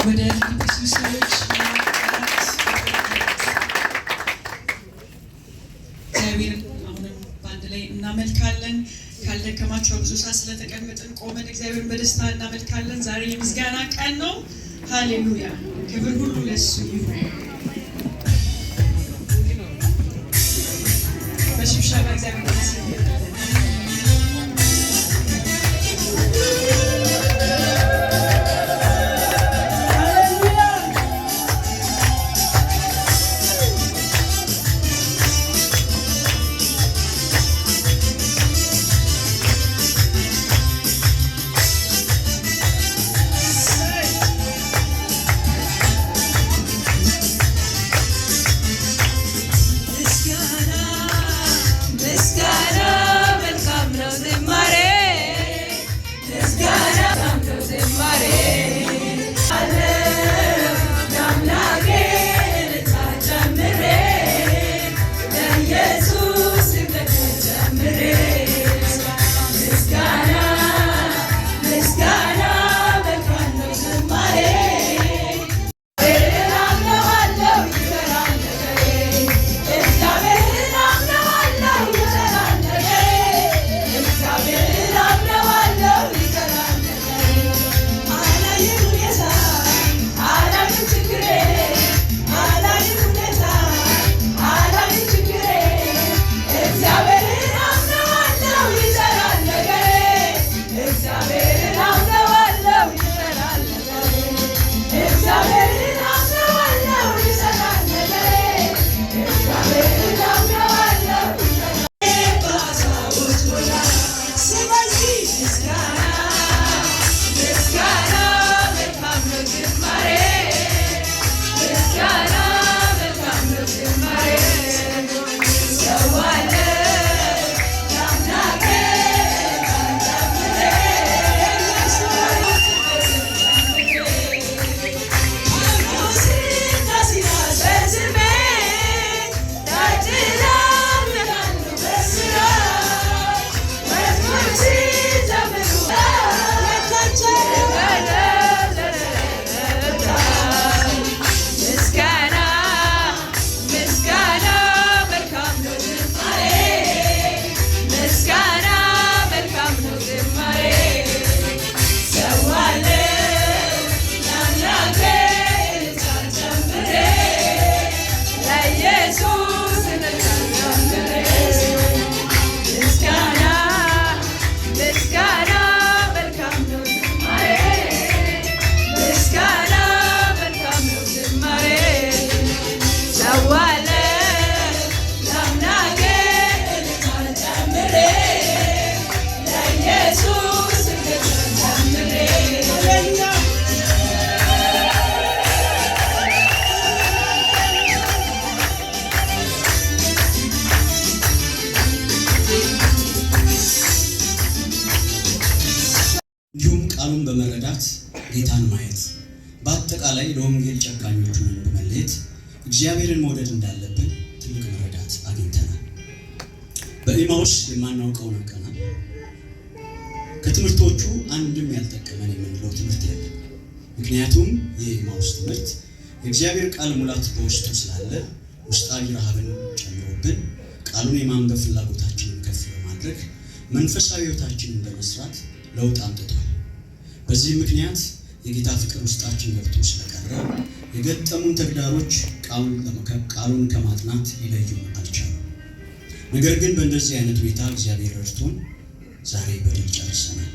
ወደ ኢየሱስ ሰዎች እግዚአብሔር አሁንም በአንድ ላይ እናመልካለን። ካልደከማችሁ ብዙ ሰዓት ስለተቀመጥን ቆመን እግዚአብሔርን በደስታ እናመልካለን። ዛሬ የምስጋና ቀን ነው። ሃሌሉያ! ክብር ሁሉ ለሱ ይሁን። በሽብሸባ እግዚአብሔር በመረዳት ጌታን ማየት በአጠቃላይ ለወንጌል ጨካኞች ሆነን በመለየት እግዚአብሔርን መውደድ እንዳለብን ትልቅ መረዳት አግኝተናል። በኢማውስ የማናውቀውን አውቀናል። ከትምህርቶቹ አንድም ያልጠቀመን የምንለው ትምህርት የለም። ምክንያቱም የኢማውስ ትምህርት የእግዚአብሔር ቃል ሙላት በውስጡ ስላለ ውስጣዊ ረሃብን ጨምሮብን ቃሉን የማንበብ ፍላጎታችንን ከፍ በማድረግ መንፈሳዊ ሕይወታችንን በመስራት ለውጥ አምጥቷል። በዚህ ምክንያት የጌታ ፍቅር ውስጣችን ገብቶ ስለቀረ የገጠሙን ተግዳሮች ቃሉን ከማጥናት ሊለዩን አልቻሉም። ነገር ግን በእንደዚህ አይነት ሁኔታ እግዚአብሔር ረድቶን ዛሬ በድል ጨርሰናል።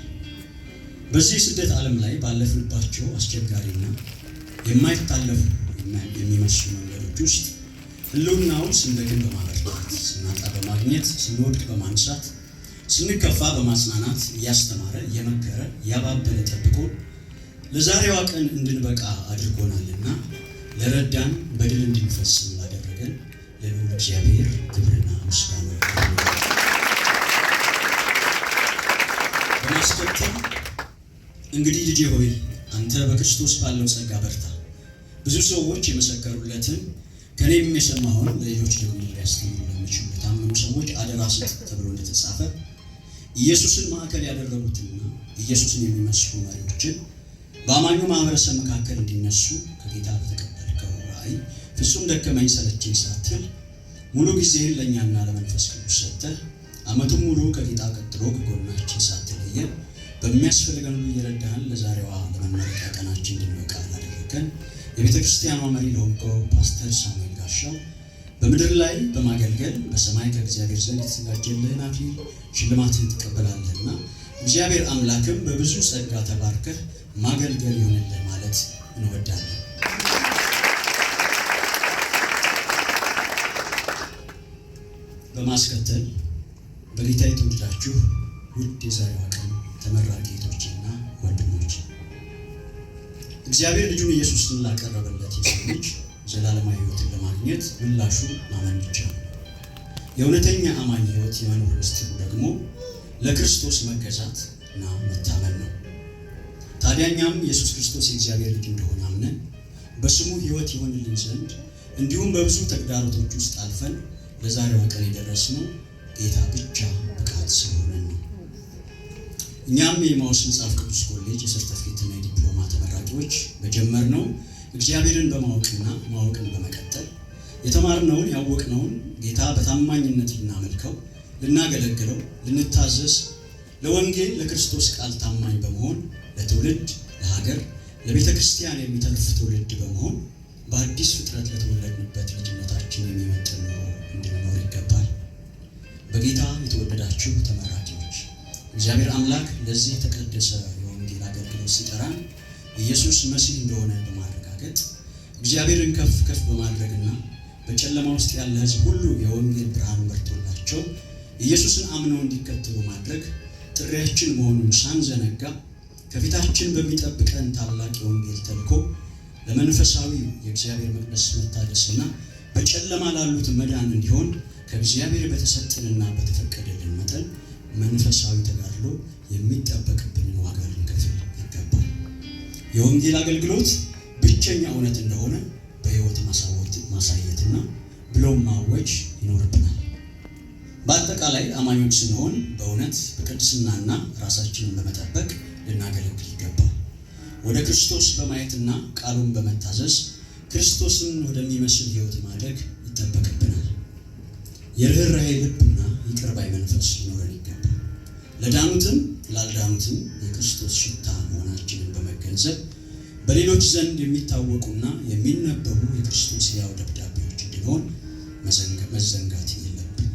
በዚህ ስደት ዓለም ላይ ባለፍንባቸው አስቸጋሪና የማይታለፉ የሚመስሉ መንገዶች ውስጥ ህልውናውን ስንደክም በማበርታት፣ ስናጣ በማግኘት፣ ስንወድቅ በማንሳት፣ ስንከፋ በማጽናናት እያስተማረ እየመከረ እያባበለ ጠብቆ ለዛሬዋ ቀን እንድንበቃ አድርጎናልና ለረዳን በድል እንድንፈጽም ላደረገን ለልዑል እግዚአብሔር ክብርና ምስጋና ይሁን። በማስከተል እንግዲህ ልጄ ሆይ አንተ በክርስቶስ ባለው ጸጋ በርታ፣ ብዙ ሰዎች የመሰከሩለትን ከኔም የሰማኸውን ለሌሎች ደግሞ ሊያስተምሩ ለሚችሉ ለታመኑ ሰዎች አደራ ስጥ ተብሎ እንደተጻፈ ኢየሱስን ማዕከል ያደረጉትና ኢየሱስን የሚመስሉ መሪዎችን በአማኙ ማህበረሰብ መካከል እንዲነሱ ከጌታ በተቀበልከው ራእይ ፍጹም ደከመኝ ሰለቸኝ ሳትል ሙሉ ጊዜህን ለእኛና ለመንፈስ ቅዱስ ሰጥተህ ዓመቱን ሙሉ ከጌታ ቀጥሎ ከጎናችን ሳትለየን በሚያስፈልገን ሁሉ እየረዳህን ለዛሬዋ ለመመረቂያ ቀናችን እንድንበቃ ላደረገን የቤተ ክርስቲያኗ መሪ ለሆንከው ፓስተር ሳሙኤል ጋሻው በምድር ላይ በማገልገል በሰማይ ከእግዚአብሔር ዘንድ የተዘጋጀልህን አክሊል ሽልማትን ትቀበላለህና እግዚአብሔር አምላክም በብዙ ጸጋ ተባርከህ ማገልገል ይሆንልህ ማለት እንወዳለን። በማስከተል በጌታ የተወደዳችሁ ውድ የዛሬዋ ቀን ተመራቂ እህቶችና ወንድሞች እግዚአብሔር ልጁን ኢየሱስን ላቀረበለት የሰው ልጅ ዘላለማዊ ሕይወትን ለማግኘት ምላሹ ማመን ብቻ ነው። የእውነተኛ አማኝ ሕይወት የመኖር ምስጢሩ ደግሞ ለክርስቶስ መገዛት እና መታመን ነው። ታዲያ እኛም ኢየሱስ ክርስቶስ የእግዚአብሔር ልጅ እንደሆነ አምነን በስሙ ሕይወት ይሆንልን ዘንድ እንዲሁም በብዙ ተግዳሮቶች ውስጥ አልፈን ለዛሬዋ ቀን የደረስነው ጌታ ብቻ ብቃት ስለሆነ ነው። እኛም የኤማሁስ መጽሐፍ ቅዱስ ኮሌጅ የሰርተፊኬትና የዲፕሎማ ተመራቂዎች በጀመርነው እግዚአብሔርን በማወቅና ማወቅን በመቀጠል የተማርነውን ያወቅነውን ጌታ በታማኝነት ልናመልከው፣ ልናገለግለው፣ ልንታዘዝ፣ ለወንጌል ለክርስቶስ ቃል ታማኝ በመሆን ለትውልድ፣ ለሀገር፣ ለቤተ ክርስቲያን የሚተርፍ ትውልድ በመሆን በአዲስ ፍጥረት ለተወለድንበት ልጅነታችን የሚመጥን ኑሮ እንድንኖር ይገባል። በጌታ የተወደዳችሁ ተመራቂዎች እግዚአብሔር አምላክ ለዚህ የተቀደሰ የወንጌል አገልግሎት ሲጠራን ኢየሱስ መሲህ እንደሆነ በማረጋገጥ እግዚአብሔርን ከፍ ከፍ በማድረግና በጨለማ ውስጥ ያለ ሕዝብ ሁሉ የወንጌል ብርሃን በርቶላቸው ኢየሱስን አምነው እንዲከተሉ ማድረግ ጥሪያችን መሆኑን ሳንዘነጋ ከፊታችን በሚጠብቀን ታላቅ የወንጌል ተልእኮ ለመንፈሳዊ የእግዚአብሔር መቅደስ መታደስና በጨለማ ላሉት መዳን እንዲሆን ከእግዚአብሔር በተሰጠንና በተፈቀደልን መጠን መንፈሳዊ ተጋድሎ የሚጠበቅብንን ዋጋ ልንከፍል ይገባል። የወንጌል አገልግሎት ብቸኛ እውነት እንደሆነ በሕይወት ማሳየትና ብሎም ማወጅ ይኖርብናል። በአጠቃላይ አማኞች ስንሆን በእውነት በቅድስናና ራሳችንን በመጠበቅ ልናገለግል ይገባል። ወደ ክርስቶስ በማየትና ቃሉን በመታዘዝ ክርስቶስን ወደሚመስል ሕይወት ማድረግ ይጠበቅብናል። የርኅራኄ ልብና ይቅር ባይ መንፈስ ሊኖረን ይገባል። ለዳኑትም ላልዳኑትም የክርስቶስ ሽታ መሆናችንን በመገንዘብ በሌሎች ዘንድ የሚታወቁና የሚነበቡ የክርስቶስ ሕያው ደብዳቤዎች እንድንሆን መዘንጋት የለብን።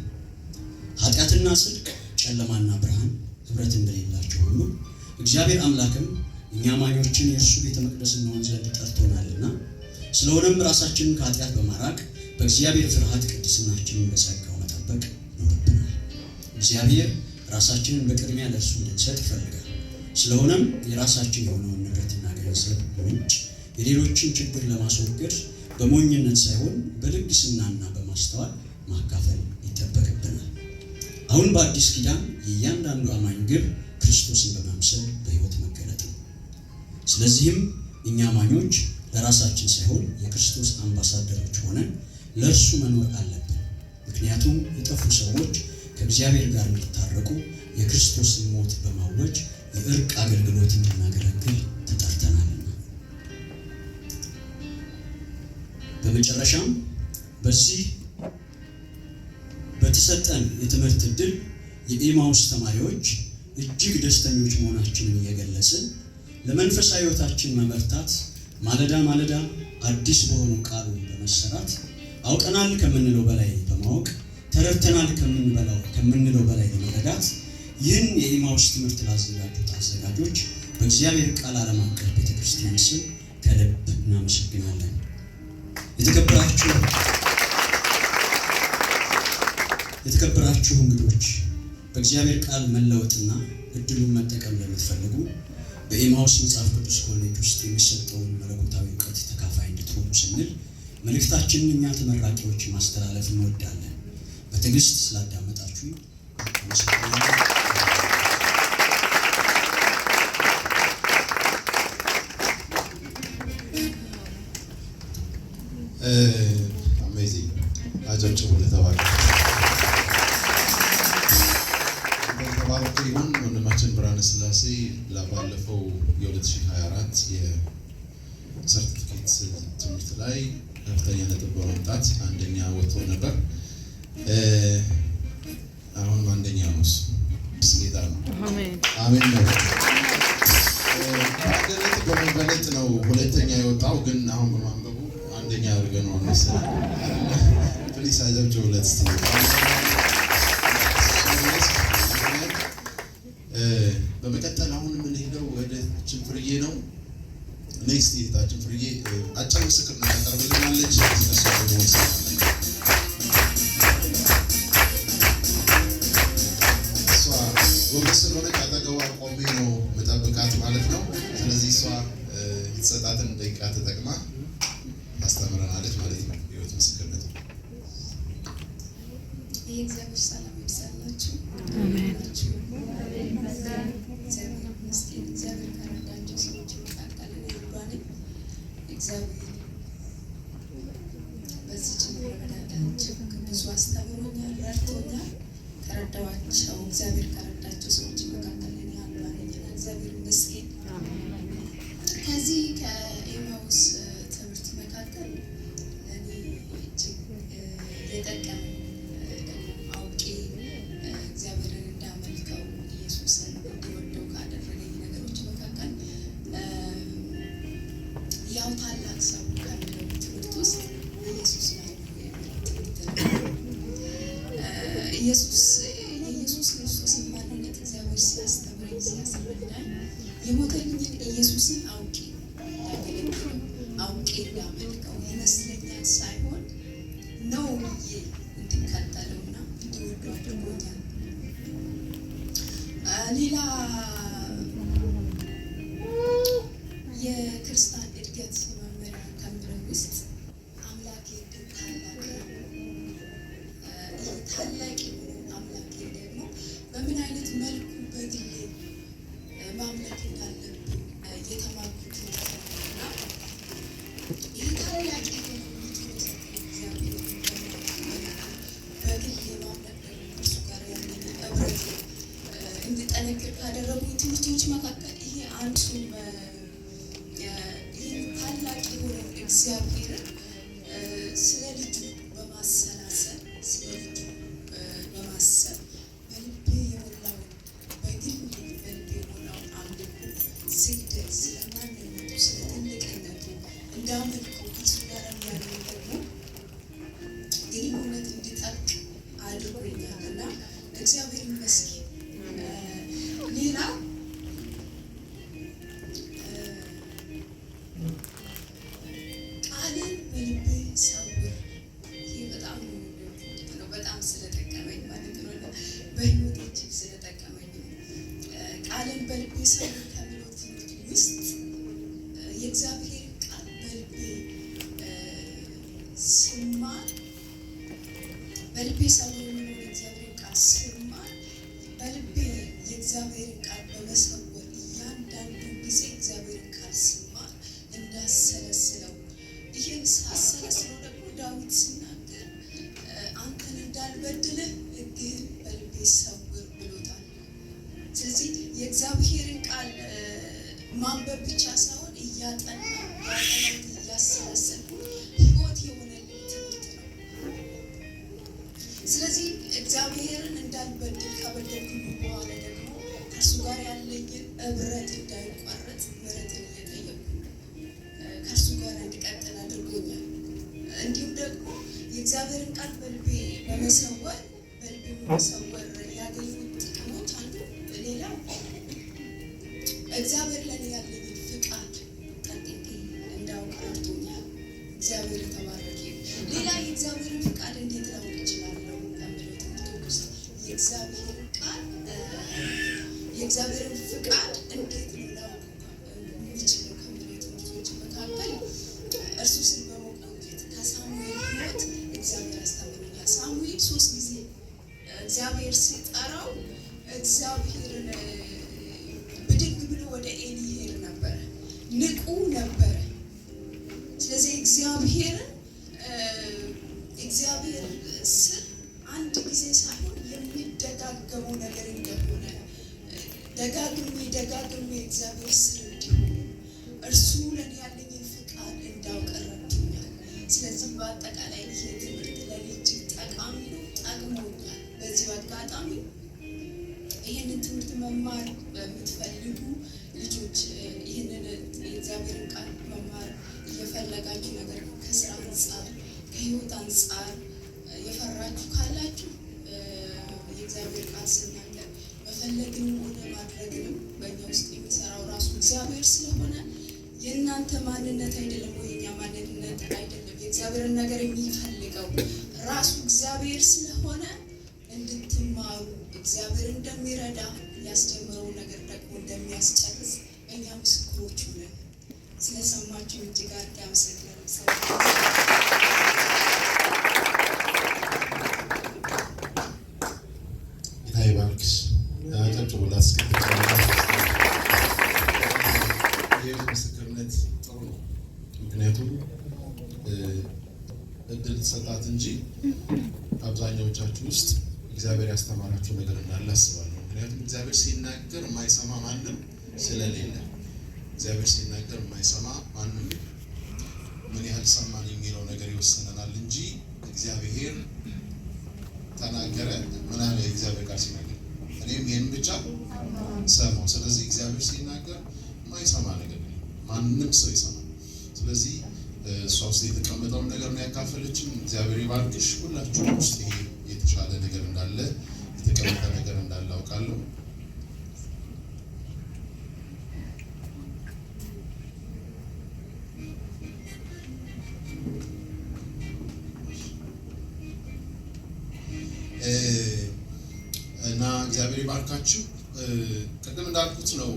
ኃጢአትና ጽድቅ፣ ጨለማና ብርሃን ኅብረት እንደሌላቸው ሁሉ እግዚአብሔር አምላክም እኛ አማኞችን የእርሱ ቤተ መቅደስ እንሆን ዘንድ ጠርቶናልና ስለሆነም ራሳችንን ከኃጢአት በማራቅ በእግዚአብሔር ፍርሃት ቅድስናችንን በጸጋው መጠበቅ ይኖርብናል። እግዚአብሔር ራሳችንን በቅድሚያ ለእርሱ እንድንሰጥ ይፈልጋል። ስለሆነም የራሳችን የሆነውን ንብረትና ገንዘብ ምንጭ የሌሎችን ችግር ለማስወገድ በሞኝነት ሳይሆን በልግስናና በማስተዋል ማካፈል ይጠበቅብናል። አሁን በአዲስ ኪዳን የእያንዳንዱ አማኝ ግብ ክርስቶስን በመምሰል በሕይወት መገለጥ ነው። ስለዚህም እኛ አማኞች ለራሳችን ሳይሆን የክርስቶስ አምባሳደሮች ሆነን ለእርሱ መኖር አለብን። ምክንያቱም የጠፉ ሰዎች ከእግዚአብሔር ጋር እንዲታረቁ የክርስቶስን ሞት በማወጅ የእርቅ አገልግሎት እንድናገለግል ተጠርተናልና። በመጨረሻም በዚህ በተሰጠን የትምህርት ዕድል የኤማሁስ ተማሪዎች እጅግ ደስተኞች መሆናችንን እየገለጽን ለመንፈሳዊ ሕይወታችን መበርታት ማለዳ ማለዳ አዲስ በሆነው ቃሉ በመሰራት አውቀናል ከምንለው በላይ በማወቅ ተረድተናል ከምንለው በላይ በመረዳት ይህን የኤማሁስ ትምህርት ላዘጋጁት አዘጋጆች በእግዚአብሔር ቃል ዓለም አቀፍ ቤተክርስቲያን ስም ከልብ እናመሰግናለን። የተከበራችሁ እንግዶች በእግዚአብሔር ቃል መለወጥና እድሉን መጠቀም ለምትፈልጉ በኤማሁስ መጽሐፍ ቅዱስ ኮሌጅ ውስጥ የሚሰጠውን መለኮታዊ እውቀት ተካፋይ እንድትሆኑ ስንል መልእክታችንን እኛ ተመራቂዎች ማስተላለፍ እንወዳለን። በትዕግስት ስላዳመጣችሁ አሜዚንግ አጨብጭቡ ለተባለ ተባረክ ይሁን። ወንድማችን ብርሃነ ሥላሴ ባለፈው የ2024 የሰርቲፊኬት ትምህርት ላይ ከፍተኛ ነጥብ በማምጣት አንደኛ ወጥቶ ነበር። አሁን አንደኛ ነው። ጌታ ነው። አሜን ነው። አገነት በመበለጥ ነው ሁለተኛ የወጣው፣ ግን አሁን በማንበቡ አንደኛ አድርገነዋል መሰለኝ። ፕሊስ አጨብጭቡ ሁለት እስቲ። በመቀጠል አሁን የምንሄደው ወደ ጭንፍርዬ ነው። ኔክስት እህታችን ፍርዬ አጭር ምስክርነት ታቀርብልናለች። እሷ ደግሞ እሷ ጎበዝ ስለሆነች አጠገቧ ቆሜ ነው መጠብቃት ማለት ነው። ስለዚህ እሷ የተሰጣትን ደቂቃ ተጠቅማ ታስተምረናለች ማለት ነው። ህይወት ምስክርነት የእግዚአብሔር ሰላም ይብዛላችሁ። አሜን። እግዚአብሔር ከረዳቸው ሰዎች መካከል አንዷ ነኝ። እግዚአብሔር በዚህ ጭምር ረዳዳቸው ብዙ አስተምሮኛል፣ ረድቶኛል። ከረዳዋቸው እግዚአብሔር ከረዳቸው ሰዎች መካከል እኔ አንዷ ነኝ። እግዚአብሔር ይመስገን። ከዚህ ከኤማውስ ትምህርት መካከል እኔ እጅግ የጠቀመኝ አውቄ እግዚአብሔርን እንዳመልከው ኢየሱስን እንዲወደው ካደረገኝ ነገሮች መካከል ያው ታላቅ ሰው ከሚለው ትምህርት ውስጥ ኢየሱስ ነው የሚለው ትምህርት ነው። የኢየሱስ ክርስቶስን ማንነት እግዚአብሔር ሲያስተምረኝ ሲያስረዳኝ የሞተልኝን ኢየሱስን አውቄ እንዳገለግለው አውቄ እንዳመልከው ይመስለኛል ሳይሆን ነው ብዬ እንድከተለውና እንዲወደው አድርጎኛል። ሌላ የክርስቲያን እድገት መመሪያ ከምለው ውስጥ አምላኬ ግን ታላቅ ነው። ይህ ታላቅ የሆነውን አምላኬ ደግሞ በምን አይነት መልኩ በግሌ ማምለክ እንዳለብን የተማርኩት እና ይህ ታላቅ የሆነው እግዚአብሔር በግሌ ማምለክ ደግሞ እርሱ ጋር ያለኝ ህብረት እንድጠነክር ካደረጉ ትምህርቶች መካከል ይሄ አንዱ ይህን ታላቅ የሆነው እግዚአብሔርን ስለ ልጁ በማሰላሰል ስለ ልጁ በማሰብ በልቤ የሞላውን በግል በልቤ የሞላውን አምልኮ፣ ስግደት፣ ስለ ማንነቱ፣ ስለ ትልቅነቱ እንዳመልከው ከሱ ጋር ያለኝ ደግሞ ግንኙነት እንዲጠብቅ አድርጎኛል እና እግዚአብሔር ይመስገን። ሌላ ቃልን በልቤ ሰውር። ይህ በጣም ነው በጣም ስለጠቀመኝ ማለት ነው። በህይወት እጅግ ስለጠቀመኝ ቃልን በልቤ ሰውር ከሚለው ትምህርት ውስጥ የእግዚአብሔር ቃል በልቤ ስማር በልቤ ሰውር የሚለው የእግዚአብሔር ቃል ስማር በልቤ የእግዚአብሔርን ቃል በመሰወር እያንዳንዱ ጊዜ እግዚአብሔርን ቃል ስማር እንዳሰለስለው ይህን ሳሰለስለው ደግሞ ዳዊት ሲናገር አንተን እንዳልበድልህ ሕግህን በልቤ ሰውር ብሎታል። ስለዚህ የእግዚአብሔርን ቃል ማንበብ ብቻ ሳይሆን እያጠናሁት እያሰለሰልኩ ህይወት የሆነልኝ ትምህርት ነው። ስለዚህ እግዚአብሔርን እንዳልበድል ከበደልኩ በኋላ ደግሞ ከእርሱ ጋር ያለኝን ህብረት እንዳይቋረጥ ምሕረትን እየጠየቁ ከእርሱ ጋር እንድቀጥል አድርጎኛል። እንዲሁም ደግሞ የእግዚአብሔርን ቃል በልቤ በመሰወር ያገኙት ጥቅሞች አንዱ ሌላው እግዚአብሔር ለኔ ያለኝን ፍቃድ ጠንቅቄ እንዳውቅ ረድቶኛል። እግዚአብሔር የተባረከ። ሌላ የእግዚአብሔርን ፍቃድ እንዴት ላውቅ እችላለሁ ከሚለው ትምህርት ውስጥ የእግዚአብሔርን ፍቃድ እንዴት ላውቅ የሚችለው ከሚለው ትምህርቶች መካከል እርሱ ስል በመቆየት ከሳሙኤል ህይወት እግዚአብሔር አስተምሮኛል። ሳሙኤል 3 ጊዜ እግዚአብሔር ሲጠራው እግዚአብሔርን ብድግ ብሎ ወደ ኤሊ ሄደ የእግዚአብሔር ስር እንዲሆን እርሱ ለእኔ ያለኝን ፍቃድ እንዳውቅ ረድቶኛል። ስለዚህ በአጠቃላይ ይሄ ትምህርት ለእኔ እጅግ ጠቃሚ ነው፣ ጠቅሞኛል። በዚሁ አጋጣሚ ይህንን ትምህርት መማር በምትፈልጉ ልጆች ይህንን የእግዚአብሔርን ቃል መማር እየፈለጋችሁ ነገር ከስራ አንጻር ከህይወት አንጻር የፈራችሁ ካላችሁ የእግዚአብሔር ቃል ስናገር መፈለግንም ሆነ ማድረግንም በእኛ ውስጥ የሚሰራው ራሱ እግዚአብሔር ስለሆነ የእናንተ ማንነት አይደለም ወይ የኛ ማንነት አይደለም። የእግዚአብሔርን ነገር የሚፈልገው ራሱ እግዚአብሔር ስለሆነ እንድትማሩ እግዚአብሔር እንደሚረዳ ያስጀመረው ነገር ደግሞ እንደሚያስጨርስ እኛ ምስክሮች ነን። ስለሰማችሁ እጅግ አድርጌ አመሰግናለሁ። ጌታ ይባርክሽ። አጨብጭቡላት እስኪ። ይህ ምስክርነት ጥሩ ነው። ምክንያቱም እድል ተሰጣት እንጂ አብዛኛዎቻችሁ ውስጥ እግዚአብሔር ያስተማራችሁ ነገር እንዳለ አስባለሁ። ምክንያቱም እግዚአብሔር ሲናገር የማይሰማ ማንም ስለሌለ፣ እግዚአብሔር ሲናገር የማይሰማ ማንም ምን ያህል ሰማን የሚለው ነገር ይወሰነናል እንጂ እግዚአብሔር ተናገረ ምን አለ እግዚአብሔር ቃል ሲናገር እኔም ይሄን ብቻ ሰማው። ስለዚህ እግዚአብሔር ሲናገር የማይሰማ ነገር ማንም ሰው ይሰማል። ስለዚህ እሷ ውስጥ የተቀመጠውን ነገር ነው ያካፈለችን። እግዚአብሔር ይባርክሽ። ሁላችሁም ውስጥ ይሄ የተሻለ ነገር እንዳለ የተቀመጠ ነገር እንዳለ አውቃለሁ። እና እግዚአብሔር ይባርካችሁ። ቅድም እንዳልኩት ነው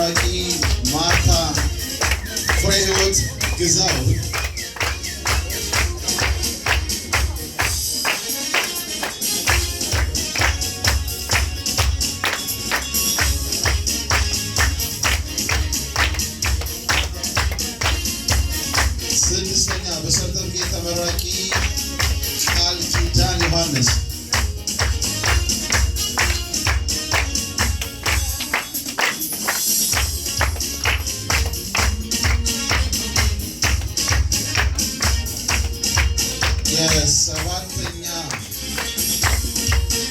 ተመራቂ ማርታ ፍሬህይወት ግዛው ስድስተኛ በሰርተፍኬት ተመራቂ ቃል ኪዳን ዮሐንስ የሰባተኛ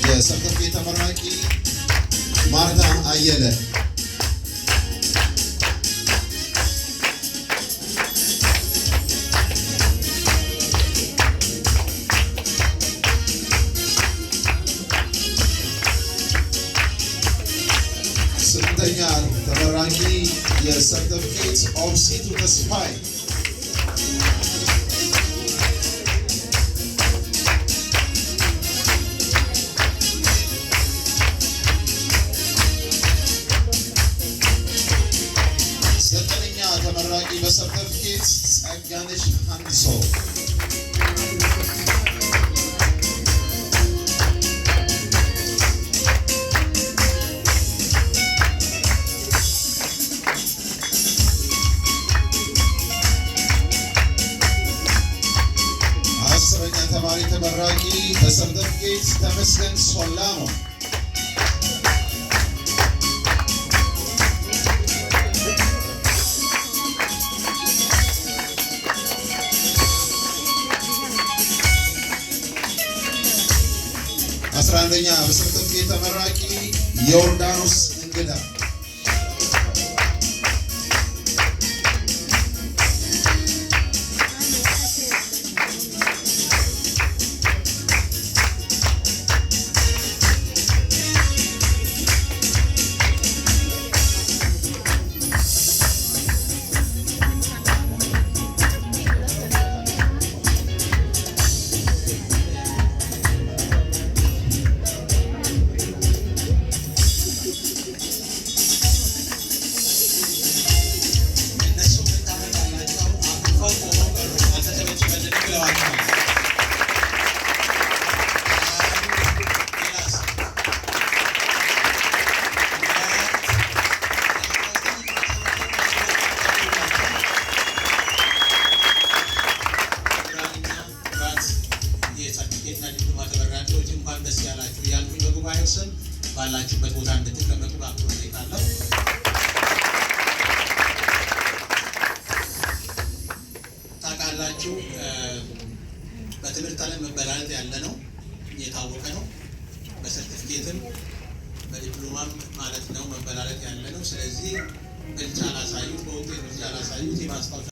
የሰርተፍኬት ተመራቂ ማርታ አየለ ስምንተኛ ተመራቂ የሰርተፍኬት ኦብሲቱ ተስፋይ ዘጠነኛ ተመራቂ በሰርተፍኬት ጸጋነሽ አንድሶ አስረኛ ተማሪ ተመራቂ በሰርተፍኬት ተመስገን ሶላሞ አስራ አንደኛ በሰርተፍኬት ተመራቂ ዮርዳኖስ እንግዳ ባላችሁበት ቦታ እንድትቀመጡ በአክብሮት እጠይቃለሁ። ታውቃላችሁ በትምህርት ዓለም መበላለጥ ያለ ነው፣ የታወቀ ነው። በሰርቲፊኬትም በዲፕሎማም ማለት ነው መበላለጥ ያለ ነው። ስለዚህ ብልጫ ላሳዩት፣ በውጤት ብልጫ ላሳዩት የማስታወሻ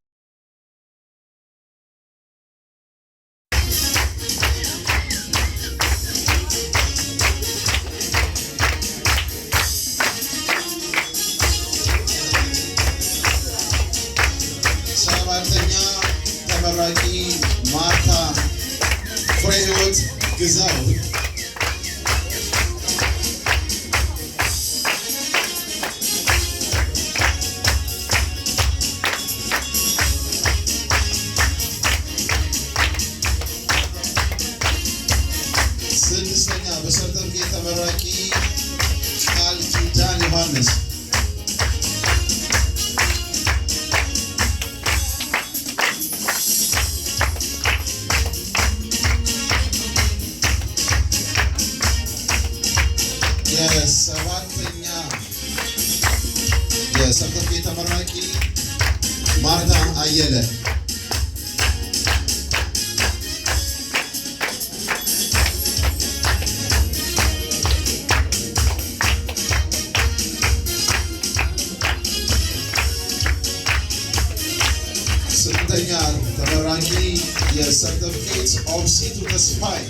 ሰባተኛ ተመራቂ ማርታ ፍሬህይወት ግዛው ስድስተኛ በሰርተፍኬት ተመራቂ ቃል ኪዳን ዮሐንስ የሰባተኛ የሰርተፍኬት ተመራቂ ማርታ አየለ ስምንተኛ ተመራቂ የሰርተፍኬት ኦብሲቱ ተስፋይ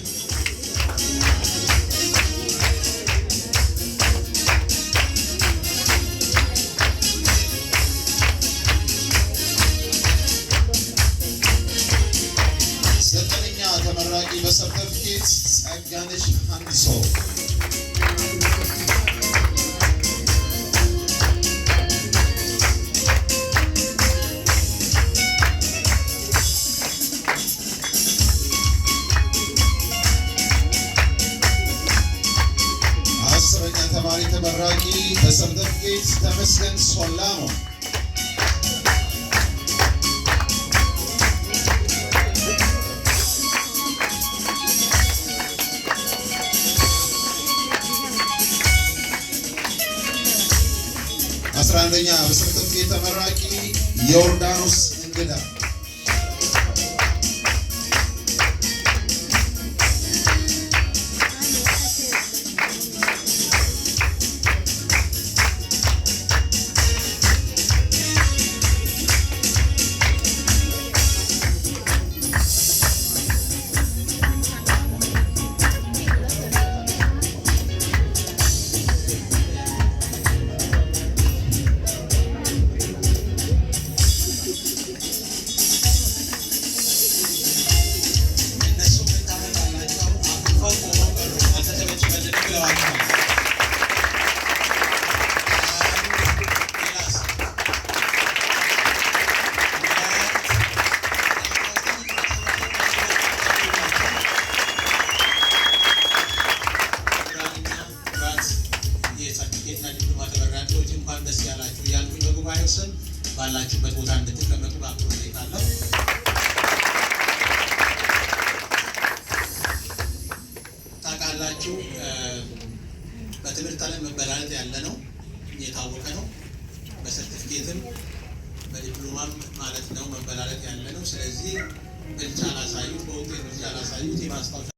ዘጠነኛ ተመራቂ በሰርተፍኬት ጸጋነሽ አንድሶ ተመራቂ በሰርተፍኬት ተመስገን ሶላሞ። አስራ አንደኛ በሰርተፍኬት ተመራቂ ዮርዳኖስ እንግዳ። እንኳን ደስ ያላችሁ እያልኩኝ በጉባኤው ስም ባላችሁበት ቦታ እንድትቀመጡ በአክብሮት እጠይቃለሁ። ታውቃላችሁ በትምህርት ዓለም መበላለጥ ያለ ነው፣ የታወቀ ነው። በሰርቲፊኬትም በዲፕሎማም ማለት ነው መበላለጥ ያለ ነው። ስለዚህ ብልጫ ላሳዩት፣ በውጤት ብልጫ ላሳዩት የማስታወሻ